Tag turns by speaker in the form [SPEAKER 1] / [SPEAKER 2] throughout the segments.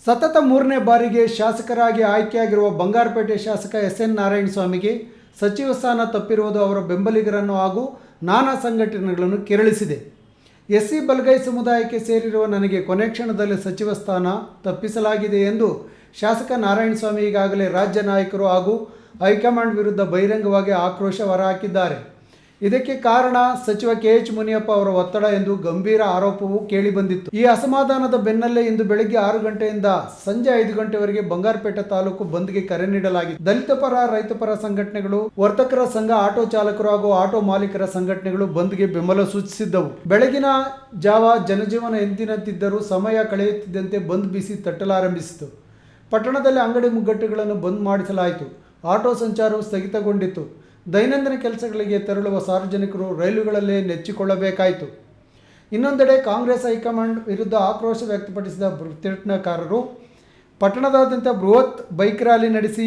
[SPEAKER 1] ಸತತ ಮೂರನೇ ಬಾರಿಗೆ ಶಾಸಕರಾಗಿ ಆಯ್ಕೆಯಾಗಿರುವ ಬಂಗಾರಪೇಟೆ ಶಾಸಕ ಎಸ್.ಎನ್. ನಾರಾಯಣಸ್ವಾಮಿಗೆ ಸಚಿವ ಸ್ಥಾನ ತಪ್ಪಿರುವುದು ಅವರ ಬೆಂಬಲಿಗರನ್ನು ಹಾಗೂ ನಾನಾ ಸಂಘಟನೆಗಳನ್ನು ಕೆರಳಿಸಿದೆ. ಎಸ್ಸಿ ಬಲಗೈ ಸಮುದಾಯಕ್ಕೆ ಸೇರಿರುವ ನನಗೆ ಕೊನೆ ಕ್ಷಣದಲ್ಲಿ ಸಚಿವ ಸ್ಥಾನ ತಪ್ಪಿಸಲಾಗಿದೆ ಎಂದು ಶಾಸಕ ನಾರಾಯಣಸ್ವಾಮಿ ಈಗಾಗಲೇ ರಾಜ್ಯ ನಾಯಕರು ಹಾಗೂ ಹೈಕಮಾಂಡ್ ವಿರುದ್ಧ ಬಹಿರಂಗವಾಗಿ ಆಕ್ರೋಶ ಹೊರಹಾಕಿದ್ದಾರೆ. ಇದಕ್ಕೆ ಕಾರಣ ಸಚಿವ ಕೆ.ಎಚ್. ಮುನಿಯಪ್ಪ ಅವರ ಒತ್ತಡ ಎಂದು ಗಂಭೀರ ಆರೋಪವೂ ಕೇಳಿಬಂದಿತ್ತು. ಈ ಅಸಮಾಧಾನದ ಬೆನ್ನಲ್ಲೇ ಇಂದು ಬೆಳಗ್ಗೆ 6 ಗಂಟೆಯಿಂದ ಸಂಜೆ 5 ಗಂಟೆವರೆಗೆ ಬಂಗಾರಪೇಟೆ ತಾಲೂಕು ಬಂದ್ಗೆ ಕರೆ ನೀಡಲಾಗಿದೆ. ದಲಿತ ಪರ, ರೈತ ಪರ ಸಂಘಟನೆಗಳು, ವರ್ತಕರ ಸಂಘ, ಆಟೋ ಚಾಲಕರು ಹಾಗೂ ಆಟೋ ಮಾಲೀಕರ ಸಂಘಟನೆಗಳು ಬಂದ್ಗೆ ಬೆಂಬಲ ಸೂಚಿಸಿದ್ದವು. ಬೆಳಗಿನ ಜಾವ ಜನಜೀವನ ಎಂದಿನಂತಿದ್ದರೂ ಸಮಯ ಕಳೆಯುತ್ತಿದ್ದಂತೆ ಬಂದ್ ಬಿಸಿ ತಟ್ಟಲಾರಂಭಿಸಿತು. ಪಟ್ಟಣದಲ್ಲಿ ಅಂಗಡಿ ಮುಗ್ಗಟ್ಟುಗಳನ್ನು ಬಂದ್ ಮಾಡಿಸಲಾಯಿತು. ಆಟೋ ಸಂಚಾರವು ಸ್ಥಗಿತಗೊಂಡಿತ್ತು. ದೈನಂದಿನ ಕೆಲಸಗಳಿಗೆ ತೆರಳುವ ಸಾರ್ವಜನಿಕರು ರೈಲುಗಳಲ್ಲೇ ನೆಚ್ಚಿಕೊಳ್ಳಬೇಕಾಯಿತು. ಇನ್ನೊಂದೆಡೆ ಕಾಂಗ್ರೆಸ್ ಹೈಕಮಾಂಡ್ ವಿರುದ್ಧ ಆಕ್ರೋಶ ವ್ಯಕ್ತಪಡಿಸಿದ ಪ್ರತಿಭಟನಾಕಾರರು ಪಟ್ಟಣದಾದ್ಯಂತ ಬೃಹತ್ ಬೈಕ್ ರ್ಯಾಲಿ ನಡೆಸಿ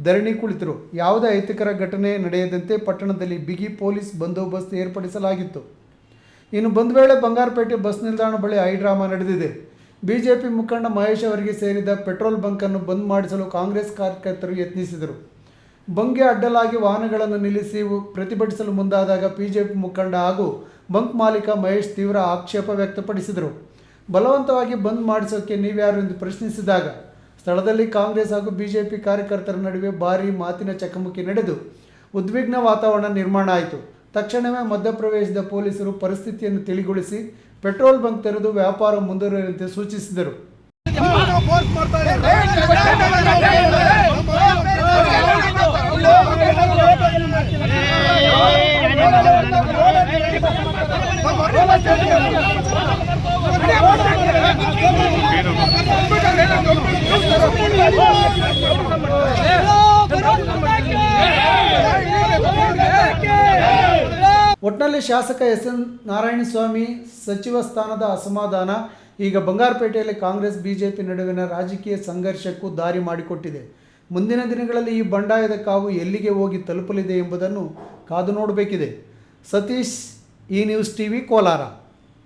[SPEAKER 1] ಧರಣಿ ಕುಳಿತರು. ಯಾವುದೇ ಅಹಿತಕರ ಘಟನೆ ನಡೆಯದಂತೆ ಪಟ್ಟಣದಲ್ಲಿ ಬಿಗಿ ಪೊಲೀಸ್ ಬಂದೋಬಸ್ತ್ ಏರ್ಪಡಿಸಲಾಗಿತ್ತು. ಇನ್ನು ಬಂದ್ ವೇಳೆ ಬಂಗಾರಪೇಟೆ ಬಸ್ ನಿಲ್ದಾಣ ಬಳಿ ಹೈಡ್ರಾಮಾ ನಡೆದಿದೆ. ಬಿಜೆಪಿ ಮುಖಂಡ ಮಹೇಶ್ ಅವರಿಗೆ ಸೇರಿದ ಪೆಟ್ರೋಲ್ ಬಂಕನ್ನು ಬಂದ್ ಮಾಡಿಸಲು ಕಾಂಗ್ರೆಸ್ ಕಾರ್ಯಕರ್ತರು ಯತ್ನಿಸಿದರು. ಬಂಕ್ಗೆ ಅಡ್ಡಲಾಗಿ ವಾಹನಗಳನ್ನು ನಿಲ್ಲಿಸಿ ಪ್ರತಿಭಟಿಸಲು ಮುಂದಾದಾಗ ಬಿಜೆಪಿ ಮುಖಂಡ ಹಾಗೂ ಬಂಕ್ ಮಾಲೀಕ ಮಹೇಶ್ ತೀವ್ರ ಆಕ್ಷೇಪ ವ್ಯಕ್ತಪಡಿಸಿದರು. ಬಲವಂತವಾಗಿ ಬಂದ್ ಮಾಡಿಸೋಕೆ ನೀವ್ಯಾರು ಎಂದು ಪ್ರಶ್ನಿಸಿದಾಗ ಸ್ಥಳದಲ್ಲಿ ಕಾಂಗ್ರೆಸ್ ಹಾಗೂ ಬಿಜೆಪಿ ಕಾರ್ಯಕರ್ತರ ನಡುವೆ ಭಾರೀ ಮಾತಿನ ಚಕಮಕಿ ನಡೆದು ಉದ್ವಿಗ್ನ ವಾತಾವರಣ ನಿರ್ಮಾಣ ಆಯಿತು. ತಕ್ಷಣವೇ ಮಧ್ಯಪ್ರವೇಶಿಸಿದ ಪೊಲೀಸರು ಪರಿಸ್ಥಿತಿಯನ್ನು ತಿಳಿಗೊಳಿಸಿ ಪೆಟ್ರೋಲ್ ಬಂಕ್ ತೆರೆದು ವ್ಯಾಪಾರ ಮುಂದುವರಿಯುವಂತೆ ಸೂಚಿಸಿದರು. ಒಟ್ನಲ್ಲಿ ಶಾಸಕ ಎಸ್.ಎನ್. ನಾರಾಯಣಸ್ವಾಮಿ ಸಚಿವ ಸ್ಥಾನದ ಅಸಮಾಧಾನ ಈಗ ಬಂಗಾರಪೇಟೆಯಲ್ಲಿ ಕಾಂಗ್ರೆಸ್ ಬಿಜೆಪಿ ನಡುವಿನ ರಾಜಕೀಯ ಸಂಘರ್ಷಕ್ಕೂ ದಾರಿ ಮಾಡಿಕೊಟ್ಟಿದೆ. ಮುಂದಿನ ದಿನಗಳಲ್ಲಿ ಈ ಬಂಡಾಯದ ಕಾವು ಎಲ್ಲಿಗೆ ಹೋಗಿ ತಲುಪಲಿದೆ ಎಂಬುದನ್ನು ಕಾದು ನೋಡಬೇಕಿದೆ. Satish, E news TV, Kolar.